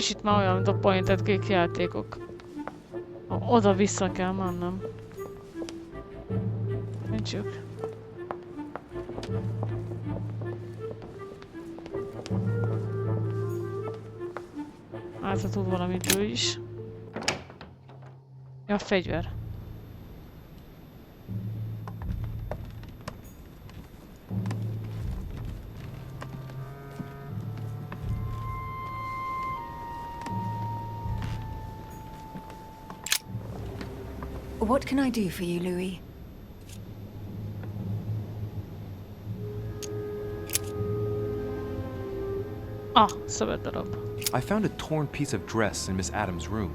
Kicsit már olyan, mint a point-and click játékok. Oda-vissza kell mennem. Nincsük. Hát, ha tud valamit ő is. Ja, a fegyver. What can I do for you, Louis? Ah, szövetdarab. I found a torn piece of dress in Miss Adams' room.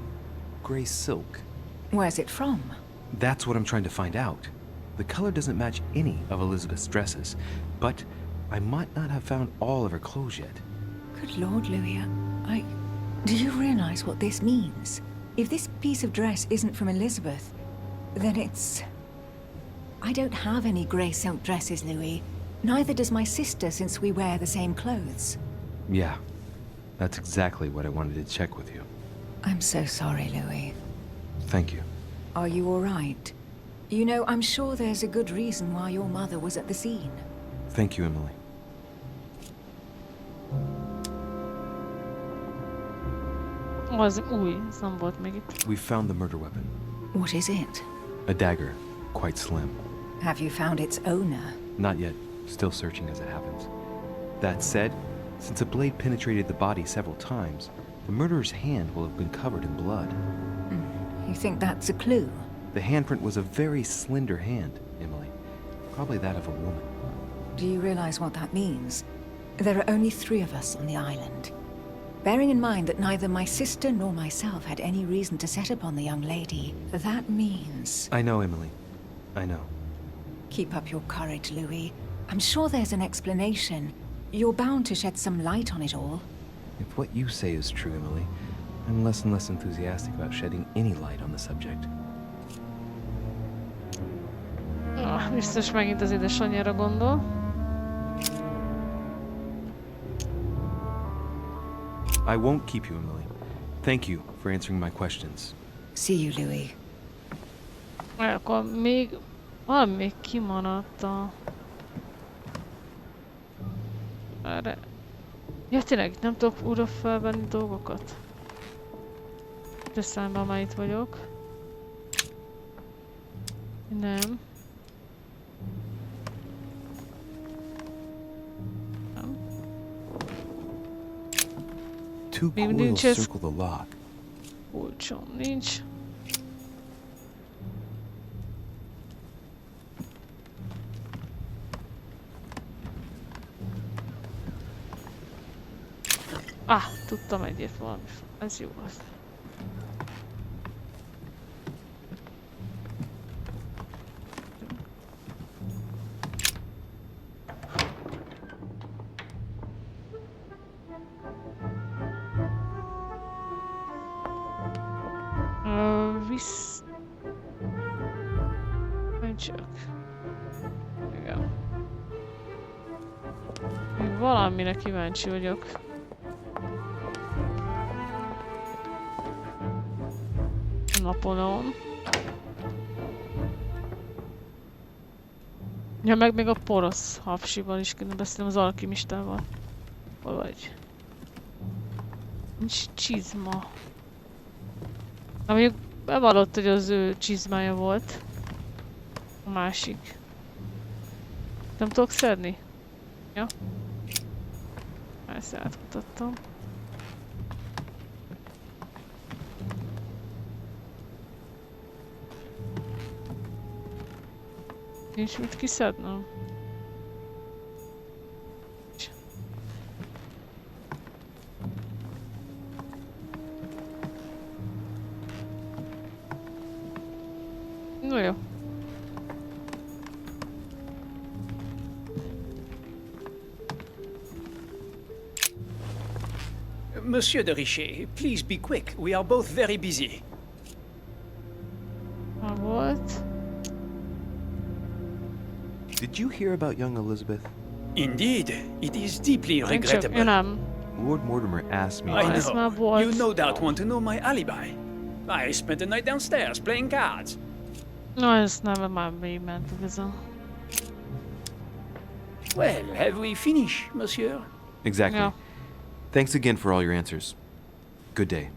Gray silk. Where's it from? That's what I'm trying to find out. The color doesn't match any of Elizabeth's dresses, but I might not have found all of her clothes yet. Good Lord, Louis, do you realize what this means? If this piece of dress isn't from Elizabeth, then it's... I don't have any grey silk dresses, Louis. Neither does my sister, since we wear the same clothes. Yeah, that's exactly what I wanted to check with you. I'm so sorry, Louis. Thank you. Are you all right? You know, I'm sure there's a good reason why your mother was at the scene. Thank you, Emily. Az új, ez nem volt még itt. We found the murder weapon. What is it? A dagger, quite slim. Have you found its owner? Not yet, still searching as it happens. That said, since the blade penetrated the body several times, the murderer's hand will have been covered in blood. You think that's a clue? The handprint was a very slender hand, Emily. Probably that of a woman. Do you realize what that means? There are only 3 of us on the island. Bearing in mind that neither my sister nor myself had any reason to set upon the young lady, that means... I know, Emily. I know. Keep up your courage, Louis. I'm sure there's an explanation. You're bound to shed some light on it all. If what you say is true, Emily, I'm less and less enthusiastic about shedding any light on the subject. Biztos megint az édesanyjára gondol. I won't keep you, Emily. Thank you for answering my questions. See you, Louis. Akkor még valami kimaradt a... Erre... Ja, tényleg, nem tudok újra felvenni dolgokat? De számban már itt vagyok. Nem. Nem. Two Még coils nincs ez. circle the lock. Kulcsom nincs. Tudtam egyet valami. Ez jó az. Visz... Csak... Igen. Még valamire kíváncsi vagyok. Napolón. Ja, meg még a porosz hapsival is kéne beszélni, az alkimistával. Hol vagy? Nincs csizma. Na mondjuk bevallott, hogy az ő csizmája volt. A másik. Nem tudok szedni? Ja. Ezt átkutattam. Nincs mit kiszednem. No jó. Monsieur de Richet, please be quick. We are both very busy. Volt. Did you hear about young Elizabeth? Indeed, it is deeply Én csak, regrettable. én nem. Lord Mortimer asked me. I Ez már know. volt. You no doubt want to know my alibi. I spent the night downstairs playing cards. Na, ez neve már végigment ez a... Well, have we finished, monsieur? Exactly. Ja. Thanks again for all your answers. Good day.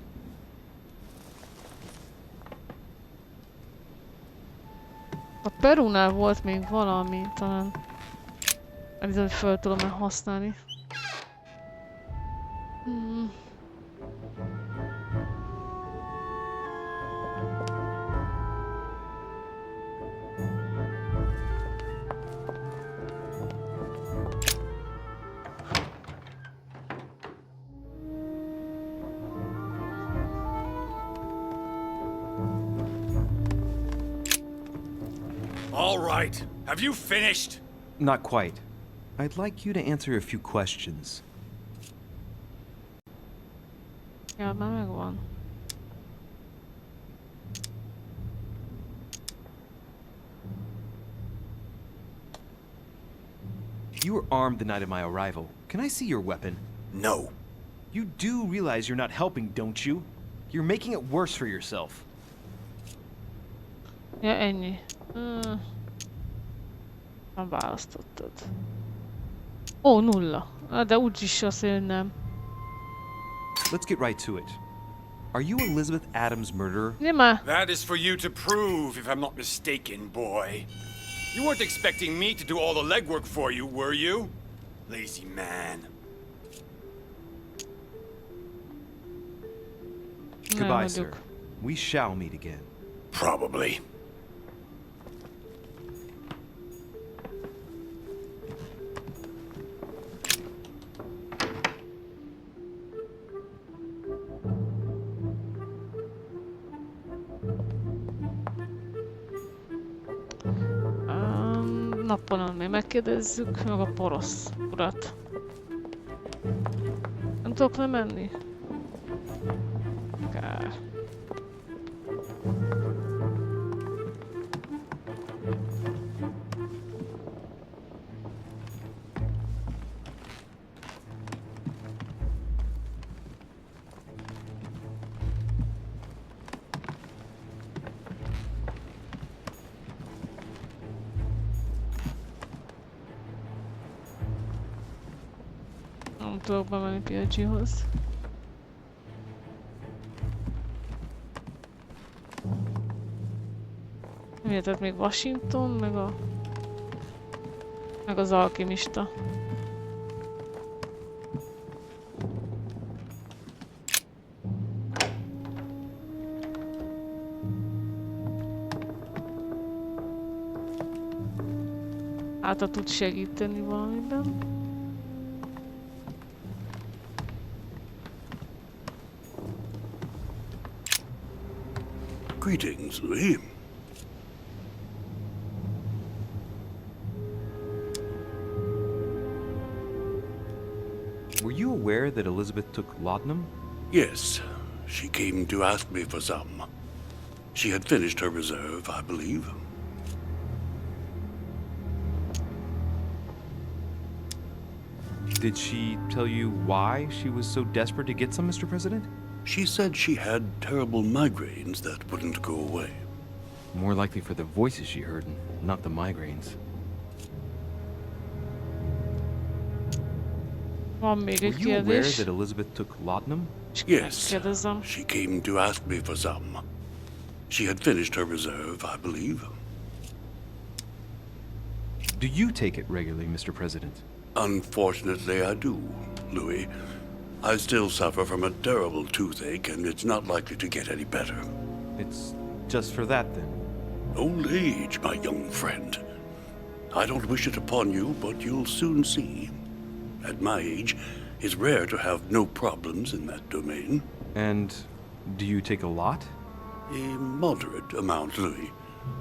A Perunál volt még valami, talán... Ez hogy fel tudom-e használni. All right. Have you finished? Not quite. I'd like you to answer a few questions. Ja, már megvan. You were armed the night of my arrival. Can I see your weapon? No. You do realize you're not helping, don't you? You're making it worse for yourself. Ja, ennyi. Nem választottad. Ó, 0. De úgyis azt mondja, hogy nem. Let's get right to it. Are you Elizabeth Adams' murderer? Nem már. That is for you to prove, if I'm not mistaken, boy. You weren't expecting me to do all the legwork for you, were you? Lazy man. Goodbye, Nem sir. vagyok. We shall meet again. Probably. Nappalon még megkérdezzük meg a porosz urat. Nem tudok lemenni? Kár. Nem tudok bemenni PLG-hoz. Miért még Washington, meg az alkimista. Hát, ha tud segíteni valamiben. Greetings, Louis. Were you aware that Elizabeth took laudanum? Yes, she came to ask me for some. She had finished her reserve, I believe. Did she tell you why she was so desperate to get some, Mr. President? She said she had terrible migraines that wouldn't go away. More likely for the voices she heard, not the migraines. Van még Were egy you aware kérdés. that Elizabeth took laudanum? Yes, Kérdezzem. she came to ask me for some. She had finished her reserve, I believe. Do you take it regularly, Mr. President? Unfortunately, I do, Louis. I still suffer from a terrible toothache, and it's not likely to get any better. It's just for that, then. Old age, my young friend. I don't wish it upon you, but you'll soon see. At my age, it's rare to have no problems in that domain. And do you take a lot? A moderate amount, Louis.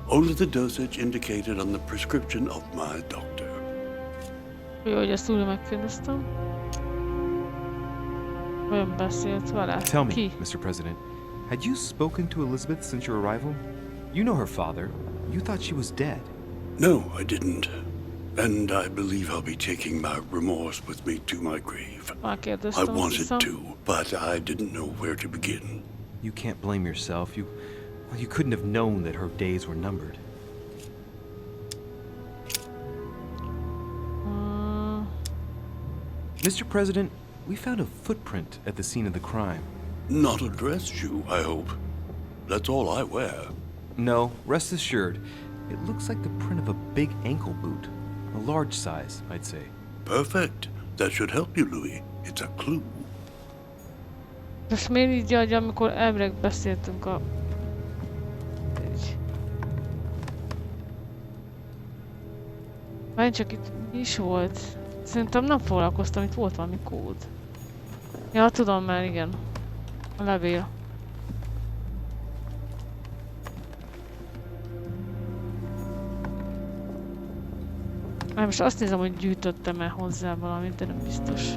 Only the dosage indicated on the prescription of my doctor. Jó, hogy ezt újra megkérdeztem. Olyan beszélt vele? Tell me, Ki? Mr. President, had you spoken to Elizabeth since your arrival? You know her father. You thought she was dead. No, I didn't. And I believe I'll be taking my remorse with me to my grave. Már I kérdeztem, azt wanted hiszem. to, but I didn't know where to begin. You can't blame yourself. You couldn't have known that her days were numbered. Mr. President, we found a footprint at the scene of the crime. Not a dress shoe, I hope. That's all I wear. No, rest assured, it looks like the print of a big ankle boot. A large size, I'd say. Perfect. That should help you, Louis. It's a clue. Most miért így adja, amikor elvileg beszéltünk a... Várj csak, itt mi is volt? Szerintem nem foglalkoztam, itt volt valami kód. Ja, tudom már, igen. A levél. Most azt nézem, hogy gyűjtöttem-e hozzá valamit, de nem biztos.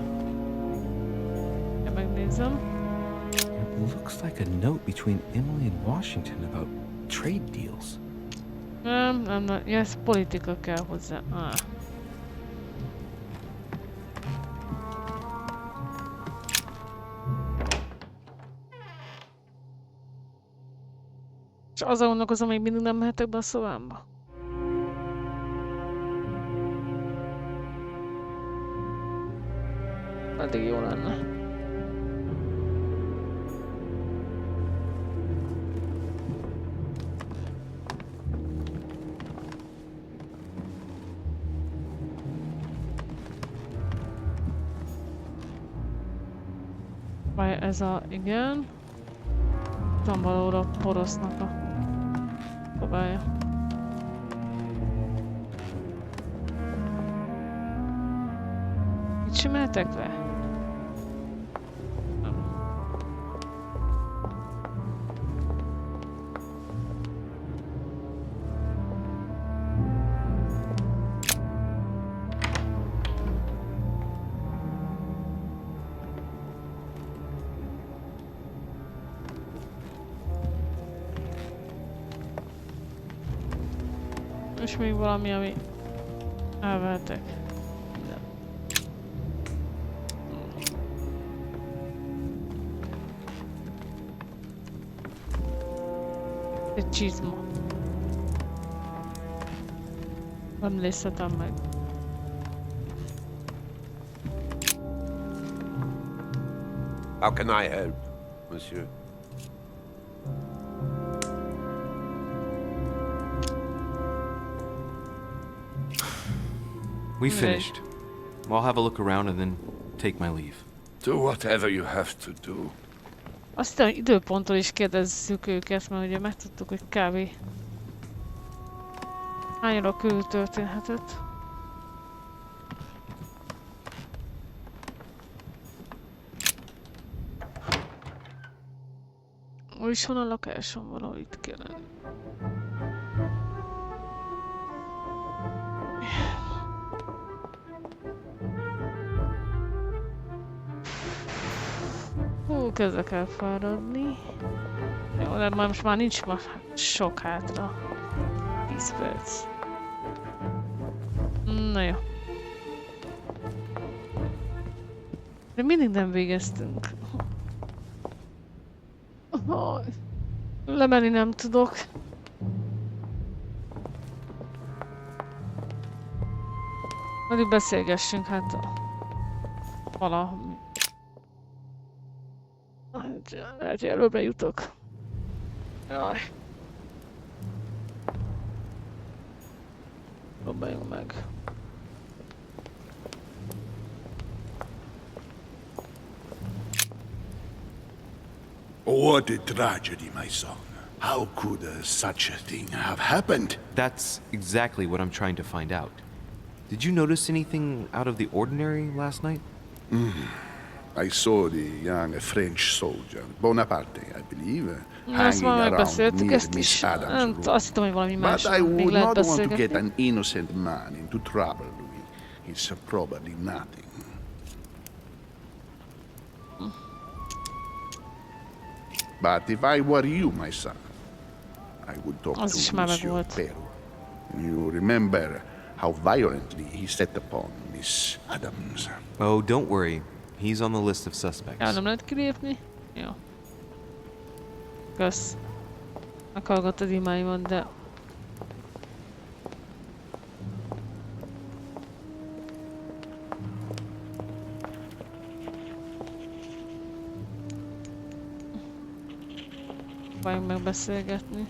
Ja, megnézem. It looks like a note between Emily and Washington about trade deals. Nem. Ja, ez politika kell hozzá. És azon gondolkozom, még mindig nem mehetek be a szobámba. Eddig jó lenne. Vagy ez a... igen. Tudom valóra porosznak a szobája. Itt simáltak le? És még valami, ami elvehetek. Egy csizma. Nem nézhetem meg. How can I help, monsieur? We finished. I'll have a look around and then take my leave. Do whatever you have to do. Azt hiszem, hogy időponttól is kérdezzük őket, mert ugye megtudtuk, hogy kb. Hányra körül történhetett. És van a lakásom, valahol itt kell lenni. Kezdek elfáradni. Jó, de most már nincs sok hátra. 10 perc. Na jó. De mindig nem végeztünk. Lemenni nem tudok. Addig beszélgessünk hát valahol. Lehet, hogy előbbre jutok. Jaj. Próbáljunk meg. What a tragedy, my son. How could such a thing have happened? That's exactly what I'm trying to find out. Did you notice anything out of the ordinary last night? I saw the young French soldier, Bonaparte, I believe, Ezt hanging már around megbeszéltük, near ezt Miss is. Adams' room. Azt hittem, hogy valami más. But I Még would lehet not want to get beszélgetni. an innocent man into trouble, Louis. It's probably nothing. But if I were you, my son, I would talk Az is to már Monsieur megvolt. Peru. You remember how violently he set upon Miss Adams. Oh, don't worry. He's on the list of suspects. Ja, nem lehet kilépni? Jó. Kösz. Meghallgattad imáimat, de... Próbáljunk megbeszélgetni.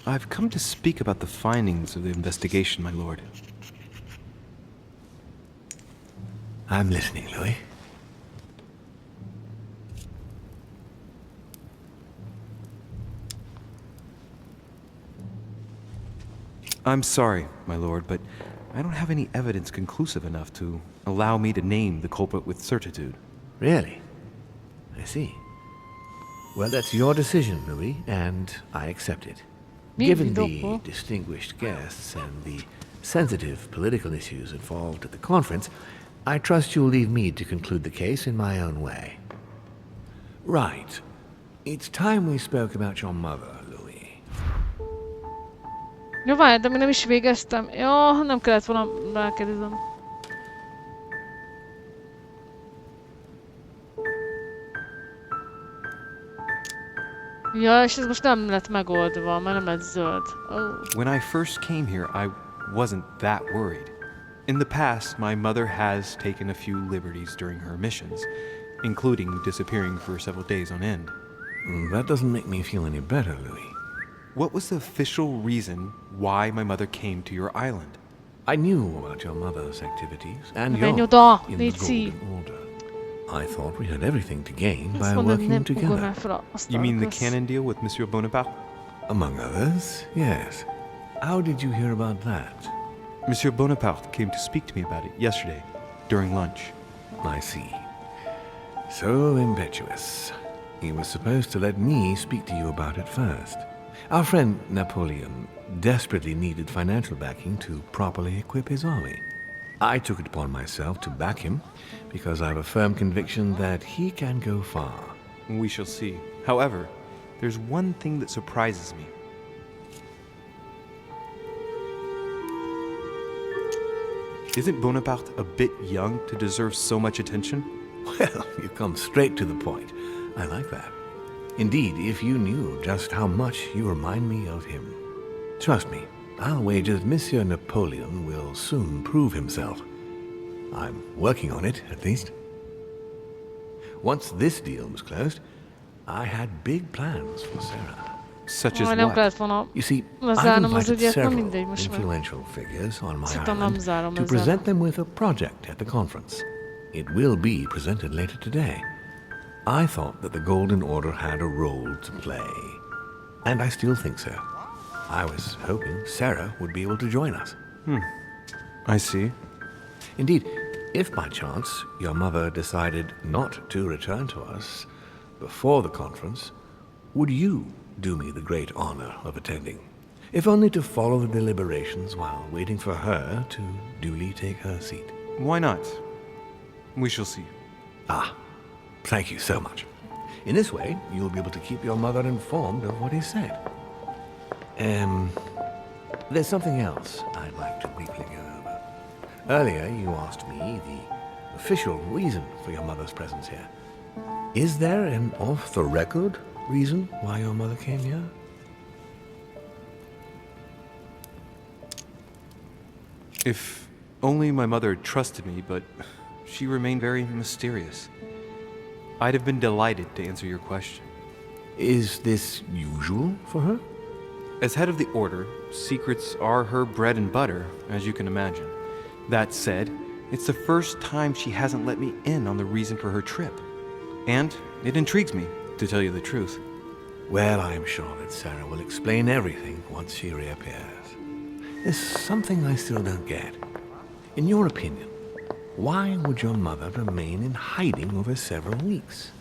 I've come to speak about the findings of the investigation, my lord. I'm listening, Louis. I'm sorry, my lord, but I don't have any evidence conclusive enough to allow me to name the culprit with certitude. Really? I see. Well, that's your decision, Louis, and I accept it. Given the distinguished guests and the sensitive political issues involved at the conference, I trust you'll leave me to conclude the case in my own way. Right. It's time we spoke about your mother, Louis. Jó, várj, de még nem is végeztem. Jó, nem kellett volna rákérdezem. Ja, és ez most nem lett megoldva, mert nem lett zöld. Oh. When I first came here, I wasn't that worried. In the past, my mother has taken a few liberties during her missions, including disappearing for several days on end. That doesn't make me feel any better, Louis. What was the official reason why my mother came to your island? I knew about your mother's activities and Menj yours oda, in the Léci. Golden Order. I thought we had everything to gain Azt by mondod, working nem together. ugornál fel a You mean the asztalhoz. canon deal with Monsieur Bonaparte? Among others, yes. How did you hear about that? Monsieur Bonaparte came to speak to me about it yesterday, during lunch. I see. So impetuous. He was supposed to let me speak to you about it first. Our friend Napoleon desperately needed financial backing to properly equip his army. I took it upon myself to back him because I have a firm conviction that he can go far. We shall see. However, there's one thing that surprises me. Isn't Bonaparte a bit young to deserve so much attention? Well, you come straight to the point. I like that. Indeed, if you knew just how much you remind me of him. Trust me, I'll wager that Monsieur Napoleon will soon prove himself. I'm working on it, at least. Once this deal was closed, I had big plans for Sarah. Such as Majd nem what? kellett volna You see, I've lezárnom az invited ügyet, na several mindegy, most már. influential figures on my Szerintem nem island zárom to ezzel. present them with a project at the conference. It will be presented later today. I thought that the Golden Order had a role to play, and I still think so. I was hoping Sarah would be able to join us. I see. Indeed, if by chance your mother decided not to return to us before the conference, would you do me the great honor of attending? If only to follow the deliberations while waiting for her to duly take her seat. Why not? We shall see. Ah, thank you so much. In this way, you'll be able to keep your mother informed of what he said. There's something else I'd like to briefly go over. Earlier, you asked me the official reason for your mother's presence here. Is there an off-the-record reason why your mother came here? If only my mother trusted me, but she remained very mysterious. I'd have been delighted to answer your question. Is this usual for her? As head of the Order, secrets are her bread and butter, as you can imagine. That said, it's the first time she hasn't let me in on the reason for her trip. And it intrigues me, to tell you the truth. Well, I'm sure that Sarah will explain everything once she reappears. There's something I still don't get. In your opinion, why would your mother remain in hiding over several weeks?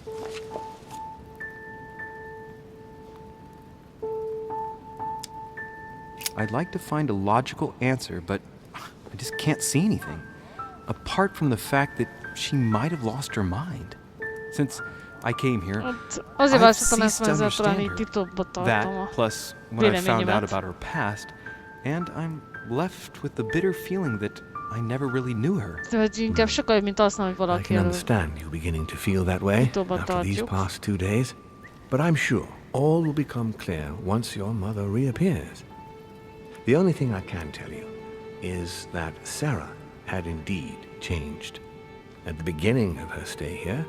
I'd like to find a logical answer, but I just can't see anything. Apart from the fact that she might have lost her mind. Since I came here. Hát azért I've választottam ezt, ceased mert to ezzel talán understand így her. titokba tartom a That, plus when I found out véleményemet. about her past, and I'm left with the bitter feeling that I never really knew her. Hogy inkább sokkal jobb, mint azt, hogy I can valakiről understand you beginning to feel that way titokban after these tartjuk. past 2 days, but I'm sure all will become clear once your mother reappears. The only thing I can tell you is that Sarah had indeed changed. At the beginning of her stay here,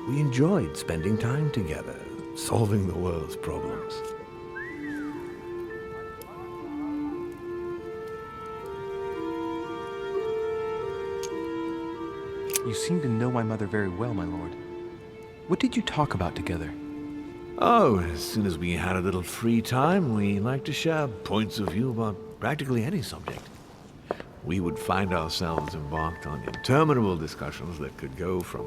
we enjoyed spending time together, solving the world's problems. You seem to know my mother very well, my lord. What did you talk about together? Oh, as soon as we had a little free time, we liked to share points of view about practically any subject. We would find ourselves embarked on interminable discussions that could go from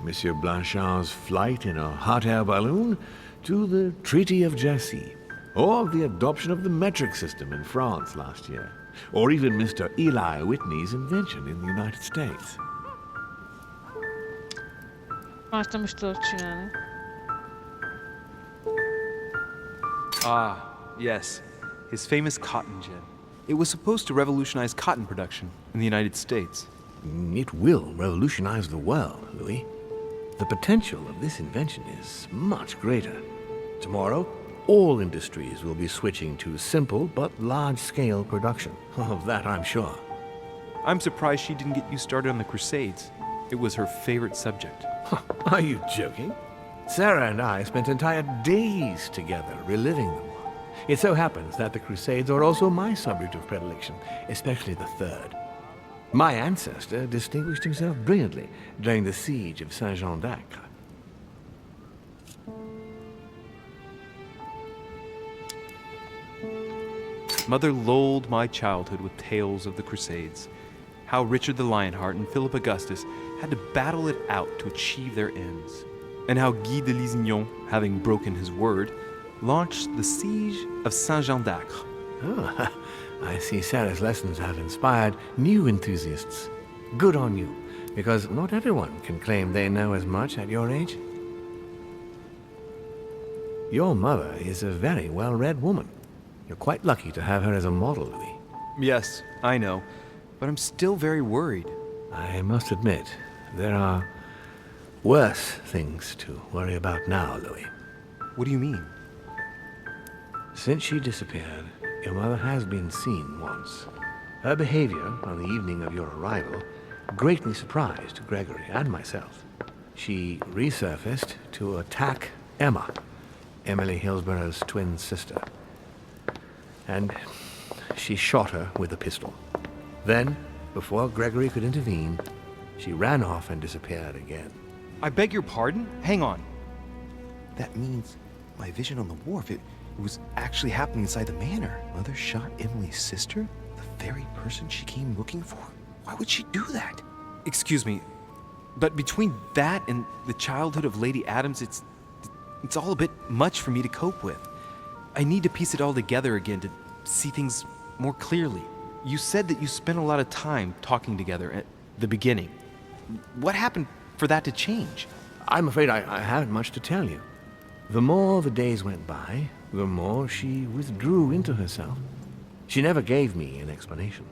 Monsieur Blanchard's flight in a hot air balloon to the Treaty of Jassy, or the adoption of the metric system in France last year, or even Mr. Eli Whitney's invention in the United States. Más nem is tudok csinálni. Ah, yes. His famous cotton gin. It was supposed to revolutionize cotton production in the United States. It will revolutionize the world, Louis. The potential of this invention is much greater. Tomorrow, all industries will be switching to simple but large-scale production. Of that, I'm sure. I'm surprised she didn't get you started on the Crusades. It was her favorite subject. Are you joking? Sarah and I spent entire days together reliving them. It so happens that the Crusades are also my subject of predilection, especially the third. My ancestor distinguished himself brilliantly during the siege of Saint-Jean d'Acre. Mother lulled my childhood with tales of the Crusades. How Richard the Lionheart and Philip Augustus had to battle it out to achieve their ends. And how Guy de Lusignan, having broken his word, launched the siege of Saint-Jean d'Acre. Oh, I see Sarah's lessons have inspired new enthusiasts. Good on you, because not everyone can claim they know as much at your age. Your mother is a very well-read woman. You're quite lucky to have her as a model, Louis. Yes, I know, but I'm still very worried. I must admit, there are worse things to worry about now, Louis. What do you mean? Since she disappeared, your mother has been seen once. Her behavior on the evening of your arrival greatly surprised Gregory and myself. She resurfaced to attack Emma, Emily Hillsborough's twin sister. And she shot her with a pistol. Then, before Gregory could intervene, she ran off and disappeared again. I beg your pardon? Hang on. That means my vision on the wharf, it was actually happening inside the manor. Mother shot Emily's sister? The very person she came looking for? Why would she do that? Excuse me, but between that and the childhood of Lady Adams, it's all a bit much for me to cope with. I need to piece it all together again to see things more clearly. You said that you spent a lot of time talking together at the beginning. What happened for that to change? I'm afraid I haven't much to tell you. The more the days went by, the more she withdrew into herself. She never gave me an explanation,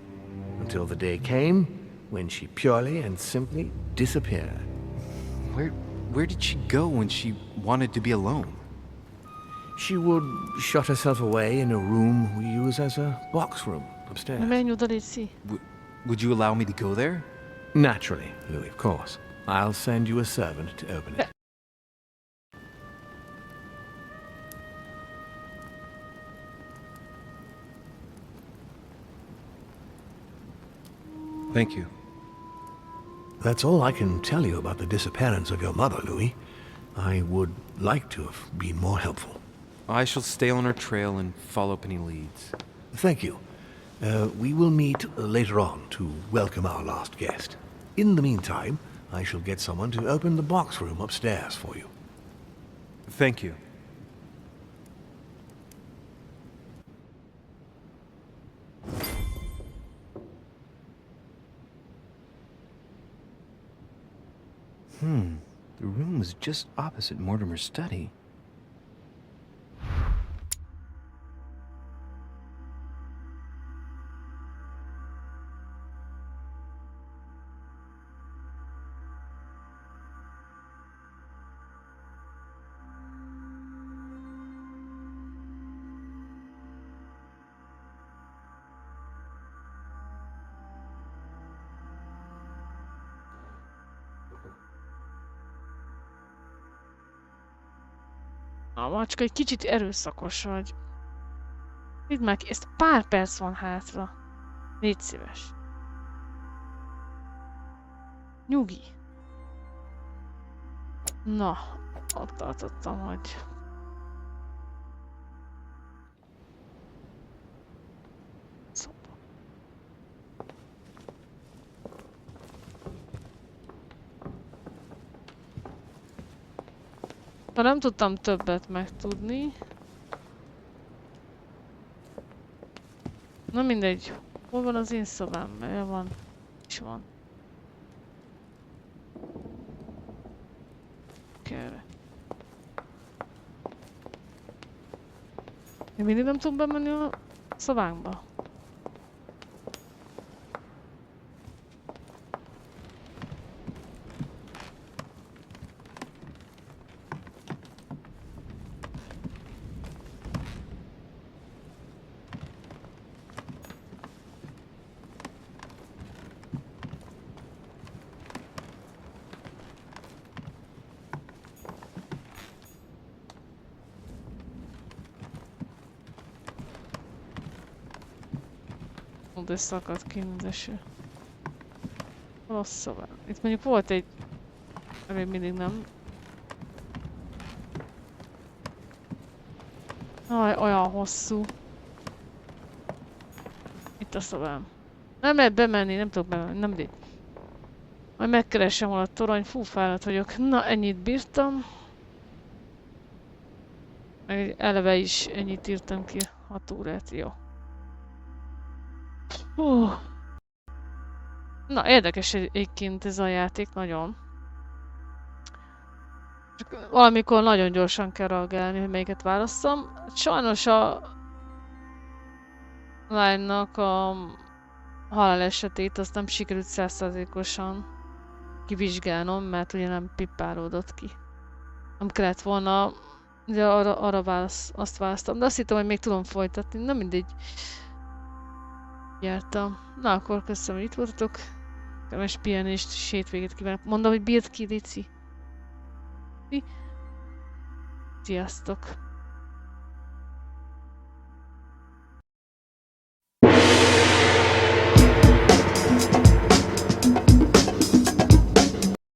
until the day came when she purely and simply disappeared. Where did she go when she wanted to be alone? She would shut herself away in a room we use as a box room upstairs. Menj oda, Léci. Would you allow me to go there? Naturally, Louis, of course. I'll send you a servant to open it. Thank you. That's all I can tell you about the disappearance of your mother, Louis. I would like to have been more helpful. I shall stay on her trail and follow up any leads. Thank you. We will meet later on to welcome our last guest. In the meantime, I shall get someone to open the box room upstairs for you. Thank you. The room was just opposite Mortimer's study. A macska egy kicsit erőszakos vagy. Hidd meg, ezt pár perc van hátra. Légy szíves. Nyugi. Na, ott tartottam, hogy... Szóval. Ha nem tudtam többet megtudni. Na mindegy. Hol van az én szobám? Merre van? Is van. Kell. Én mindig nem tudom bemenni a szobánkba. De szakadt ki az eső. Rossz szobán. Itt mondjuk volt egy... Még mindig nem. Aj, olyan hosszú. Itt a szobám. Nem lehet bemenni, nem tudok bemenni, nem mindegy. Majd megkeresem hol a torony, fú, fáradt vagyok. Na, ennyit bírtam. Meg eleve is ennyit írtam ki, 6 órát, jó. Na, érdekes egyébként ez a játék, nagyon. Csak valamikor nagyon gyorsan kell reagálni, hogy melyiket válasszam. Sajnos a lánynak a halálesetét azt nem sikerült 100%-osan kivizsgálnom, mert ugye nem pipálódott ki. Nem kellett volna, de azt választom. De azt hittem, hogy még tudom folytatni, nem mindegy. Jártam. Na akkor köszönöm, hogy itt voltatok. Kellemes pihenést és hétvégét kívánok. Mondom, hogy bírd ki, Lici. Sziasztok!